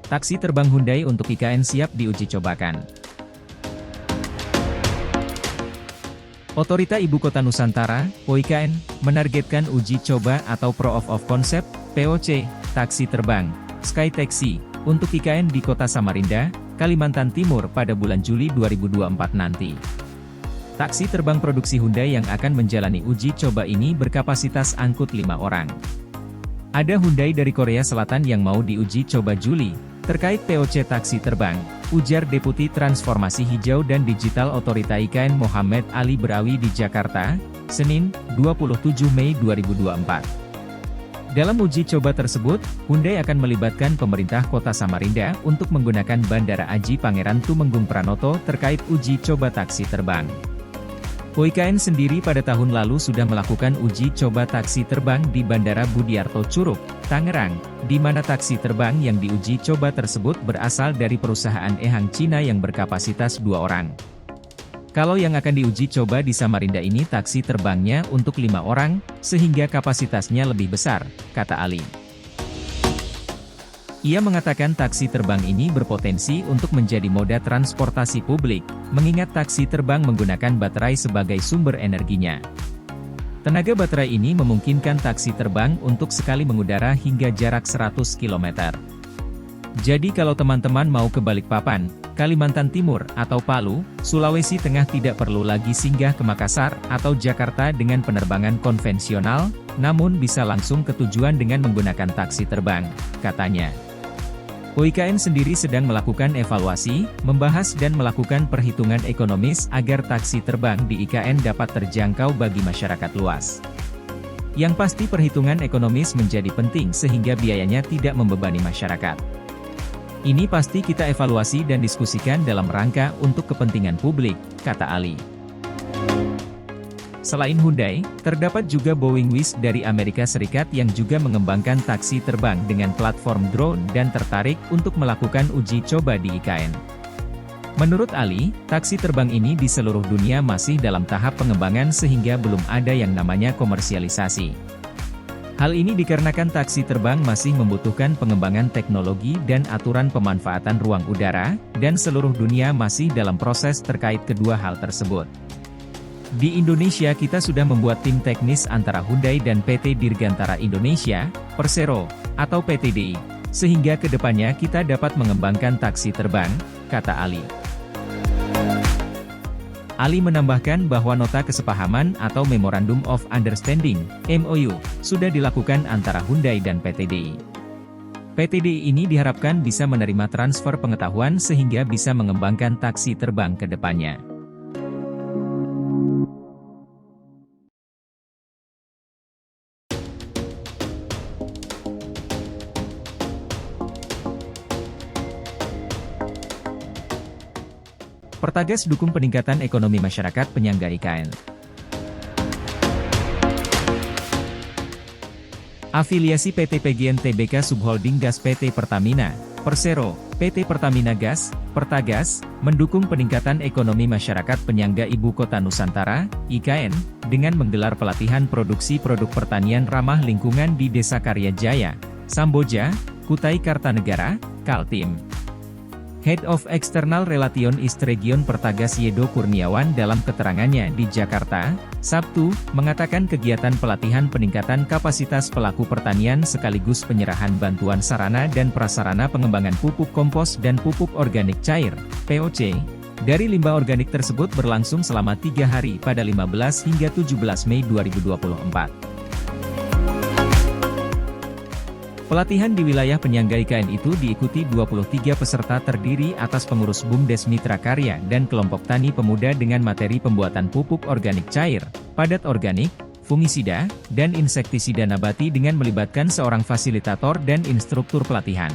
Taksi terbang Hyundai untuk IKN siap diuji cobakan. Otorita Ibu Kota Nusantara, (OIKN), menargetkan uji coba atau Proof of Concept, POC, taksi terbang, Sky Taxi, untuk IKN di Kota Samarinda, Kalimantan Timur pada bulan Juli 2024 nanti. Taksi terbang produksi Hyundai yang akan menjalani uji coba ini berkapasitas angkut 5 orang. Ada Hyundai dari Korea Selatan yang mau diuji coba Juli, terkait POC taksi terbang, ujar Deputi Transformasi Hijau dan Digital Otorita IKN Muhammad Ali Berawi di Jakarta, Senin, 27 Mei 2024. Dalam uji coba tersebut, Hyundai akan melibatkan pemerintah Kota Samarinda untuk menggunakan Bandara Aji Pangeran Tumenggung Pranoto terkait uji coba taksi terbang. OIKN sendiri pada tahun lalu sudah melakukan uji coba taksi terbang di Bandara Budiarto Curug, Tangerang, di mana taksi terbang yang diuji coba tersebut berasal dari perusahaan Ehang Cina yang berkapasitas 2 orang. Kalau yang akan diuji coba di Samarinda ini taksi terbangnya untuk 5 orang, sehingga kapasitasnya lebih besar, kata Ali. Ia mengatakan taksi terbang ini berpotensi untuk menjadi moda transportasi publik, mengingat taksi terbang menggunakan baterai sebagai sumber energinya. Tenaga baterai ini memungkinkan taksi terbang untuk sekali mengudara hingga jarak 100 km. Jadi kalau teman-teman mau ke Balikpapan, Kalimantan Timur, atau Palu, Sulawesi Tengah tidak perlu lagi singgah ke Makassar atau Jakarta dengan penerbangan konvensional, namun bisa langsung ke tujuan dengan menggunakan taksi terbang, katanya. OIKN sendiri sedang melakukan evaluasi, membahas dan melakukan perhitungan ekonomis agar taksi terbang di IKN dapat terjangkau bagi masyarakat luas. Yang pasti perhitungan ekonomis menjadi penting sehingga biayanya tidak membebani masyarakat. Ini pasti kita evaluasi dan diskusikan dalam rangka untuk kepentingan publik, kata Ali. Selain Hyundai, terdapat juga Boeing Wizz dari Amerika Serikat yang juga mengembangkan taksi terbang dengan platform drone dan tertarik untuk melakukan uji coba di IKN. Menurut Ali, taksi terbang ini di seluruh dunia masih dalam tahap pengembangan sehingga belum ada yang namanya komersialisasi. Hal ini dikarenakan taksi terbang masih membutuhkan pengembangan teknologi dan aturan pemanfaatan ruang udara, dan seluruh dunia masih dalam proses terkait kedua hal tersebut. Di Indonesia kita sudah membuat tim teknis antara Hyundai dan PT Dirgantara Indonesia, Persero, atau PTDI, sehingga kedepannya kita dapat mengembangkan taksi terbang, kata Ali. Ali menambahkan bahwa nota kesepahaman atau Memorandum of Understanding, MOU, sudah dilakukan antara Hyundai dan PTDI. PTDI ini diharapkan bisa menerima transfer pengetahuan sehingga bisa mengembangkan taksi terbang ke depannya. Pertagas dukung peningkatan ekonomi masyarakat penyangga IKN. Afiliasi PT PGN Tbk Subholding Gas PT Pertamina, Persero, PT Pertamina Gas, Pertagas, mendukung peningkatan ekonomi masyarakat penyangga Ibu Kota Nusantara, IKN, dengan menggelar pelatihan produksi produk pertanian ramah lingkungan di Desa Karya Jaya, Samboja, Kutai Kartanegara, Kaltim. Head of External Relation East Region Pertagas Yedo Kurniawan dalam keterangannya di Jakarta, Sabtu, mengatakan kegiatan pelatihan peningkatan kapasitas pelaku pertanian sekaligus penyerahan bantuan sarana dan prasarana pengembangan pupuk kompos dan pupuk organik cair, POC, dari limbah organik tersebut berlangsung selama 3 hari pada 15 hingga 17 Mei 2024. Pelatihan di wilayah penyangga IKN itu diikuti 23 peserta terdiri atas pengurus BUMDes Mitra Karya dan kelompok tani pemuda dengan materi pembuatan pupuk organik cair, padat organik, fungisida, dan insektisida nabati dengan melibatkan seorang fasilitator dan instruktur pelatihan.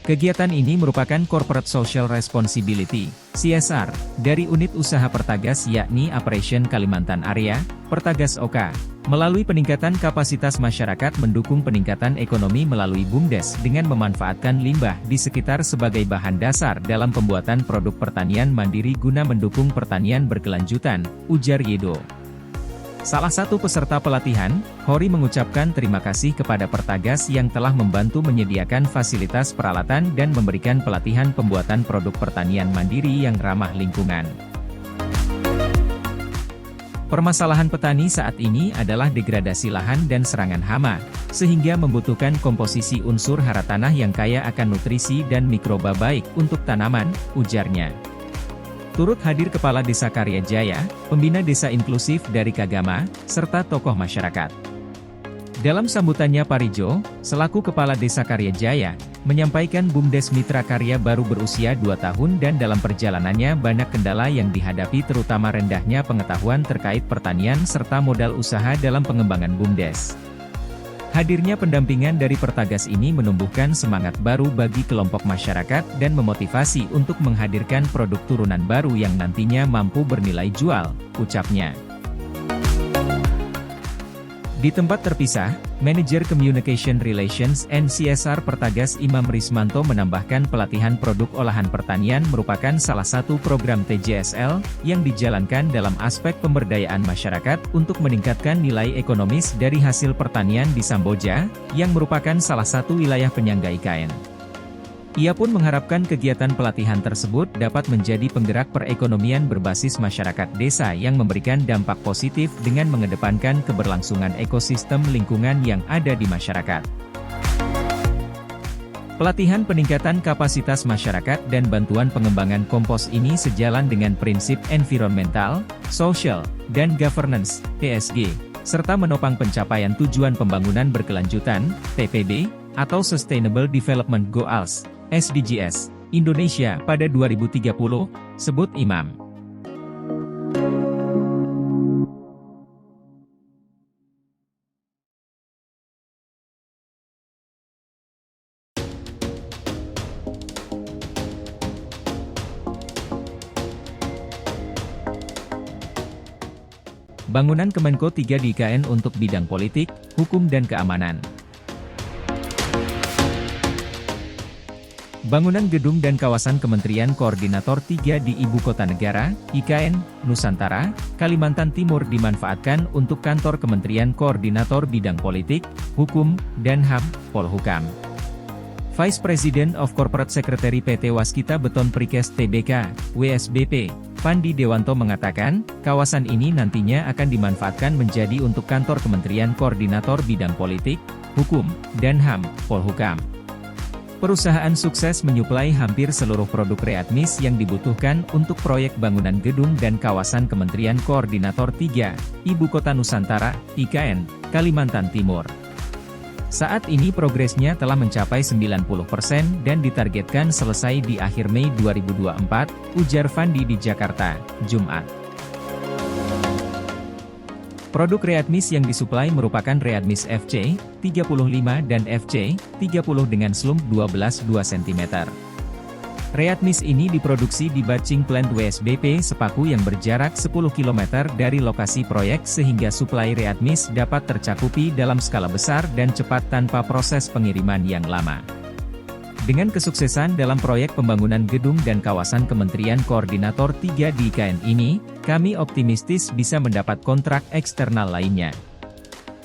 Kegiatan ini merupakan Corporate Social Responsibility, CSR, dari unit usaha Pertagas yakni Operation Kalimantan Area, Pertagas OK, melalui peningkatan kapasitas masyarakat mendukung peningkatan ekonomi melalui BUMDes dengan memanfaatkan limbah di sekitar sebagai bahan dasar dalam pembuatan produk pertanian mandiri guna mendukung pertanian berkelanjutan, ujar Yedo. Salah satu peserta pelatihan, Hori mengucapkan terima kasih kepada Pertagas yang telah membantu menyediakan fasilitas peralatan dan memberikan pelatihan pembuatan produk pertanian mandiri yang ramah lingkungan. Permasalahan petani saat ini adalah degradasi lahan dan serangan hama, sehingga membutuhkan komposisi unsur hara tanah yang kaya akan nutrisi dan mikroba baik untuk tanaman, ujarnya. Turut hadir Kepala Desa Karya Jaya, pembina desa inklusif dari Kagama, serta tokoh masyarakat. Dalam sambutannya Parijo, selaku Kepala Desa Karya Jaya, menyampaikan BUMDes Mitra Karya baru berusia 2 tahun dan dalam perjalanannya banyak kendala yang dihadapi terutama rendahnya pengetahuan terkait pertanian serta modal usaha dalam pengembangan BUMDes. Hadirnya pendampingan dari Pertagas ini menumbuhkan semangat baru bagi kelompok masyarakat dan memotivasi untuk menghadirkan produk turunan baru yang nantinya mampu bernilai jual, ucapnya. Di tempat terpisah, Manager Communication Relations and CSR Pertagas Imam Rismanto menambahkan pelatihan produk olahan pertanian merupakan salah satu program TJSL yang dijalankan dalam aspek pemberdayaan masyarakat untuk meningkatkan nilai ekonomis dari hasil pertanian di Samboja, yang merupakan salah satu wilayah penyangga IKN. Ia pun mengharapkan kegiatan pelatihan tersebut dapat menjadi penggerak perekonomian berbasis masyarakat desa yang memberikan dampak positif dengan mengedepankan keberlangsungan ekosistem lingkungan yang ada di masyarakat. Pelatihan peningkatan kapasitas masyarakat dan bantuan pengembangan kompos ini sejalan dengan prinsip environmental, social, dan governance, ESG, serta menopang pencapaian tujuan pembangunan berkelanjutan, TPB, atau Sustainable Development Goals, SDGs, Indonesia pada 2030, sebut Imam. Bangunan Kemenko 3 di IKN untuk bidang politik, hukum dan keamanan. Bangunan gedung dan kawasan Kementerian Koordinator 3 di Ibu Kota Negara, IKN, Nusantara, Kalimantan Timur dimanfaatkan untuk kantor Kementerian Koordinator Bidang Politik, Hukum, dan HAM, Polhukam. Vice President of Corporate Secretary PT Waskita Beton Precast Tbk, WSBP, Pandi Dewanto mengatakan, kawasan ini nantinya akan dimanfaatkan menjadi untuk kantor Kementerian Koordinator Bidang Politik, Hukum, dan HAM, Polhukam. Perusahaan sukses menyuplai hampir seluruh produk readmis yang dibutuhkan untuk proyek bangunan gedung dan kawasan Kementerian Koordinator 3, Ibu Kota Nusantara, IKN, Kalimantan Timur. Saat ini progresnya telah mencapai 90% dan ditargetkan selesai di akhir Mei 2024, ujar Fandi di Jakarta, Jumat. Produk readmis yang disuplai merupakan readmis FC 35 dan FC 30 dengan slump 12 cm. Readmis ini diproduksi di batching plant WSBP Sepaku yang berjarak 10 km dari lokasi proyek sehingga suplai readmis dapat tercakupi dalam skala besar dan cepat tanpa proses pengiriman yang lama. Dengan kesuksesan dalam proyek pembangunan gedung dan kawasan Kementerian Koordinator 3 di IKN ini, kami optimistis bisa mendapat kontrak eksternal lainnya.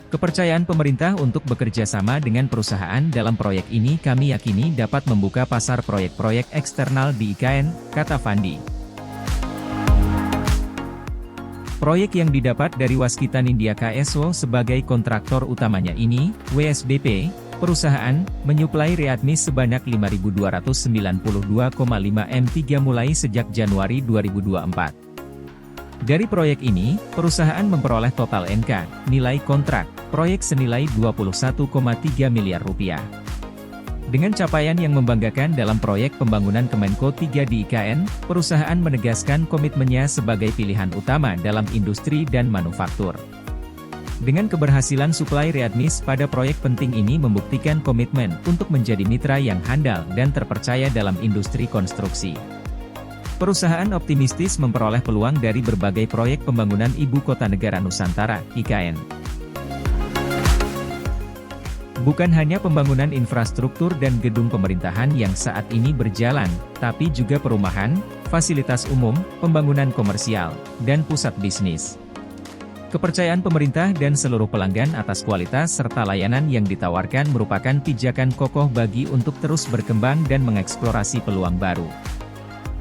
Kepercayaan pemerintah untuk bekerja sama dengan perusahaan dalam proyek ini kami yakini dapat membuka pasar proyek-proyek eksternal di IKN, kata Fandi. Proyek yang didapat dari Waskita Nindya KSO sebagai kontraktor utamanya ini, WSBP, perusahaan, menyuplai readmis sebanyak 5.292,5 M3 mulai sejak Januari 2024. Dari proyek ini, perusahaan memperoleh total NK, nilai kontrak, proyek senilai 21,3 miliar rupiah. Dengan capaian yang membanggakan dalam proyek pembangunan Kemenko 3 di IKN, perusahaan menegaskan komitmennya sebagai pilihan utama dalam industri dan manufaktur. Dengan keberhasilan suplai readmis pada proyek penting ini membuktikan komitmen untuk menjadi mitra yang handal dan terpercaya dalam industri konstruksi. Perusahaan optimistis memperoleh peluang dari berbagai proyek pembangunan Ibu Kota Negara Nusantara, IKN. Bukan hanya pembangunan infrastruktur dan gedung pemerintahan yang saat ini berjalan, tapi juga perumahan, fasilitas umum, pembangunan komersial, dan pusat bisnis. Kepercayaan pemerintah dan seluruh pelanggan atas kualitas serta layanan yang ditawarkan merupakan pijakan kokoh bagi untuk terus berkembang dan mengeksplorasi peluang baru.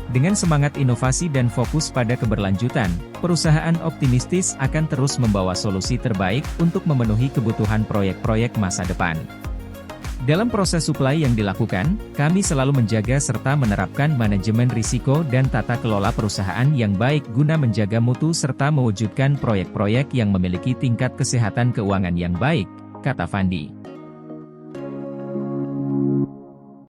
Dengan semangat inovasi dan fokus pada keberlanjutan, perusahaan optimistis akan terus membawa solusi terbaik untuk memenuhi kebutuhan proyek-proyek masa depan. Dalam proses suplai yang dilakukan, kami selalu menjaga serta menerapkan manajemen risiko dan tata kelola perusahaan yang baik guna menjaga mutu serta mewujudkan proyek-proyek yang memiliki tingkat kesehatan keuangan yang baik, kata Fandi.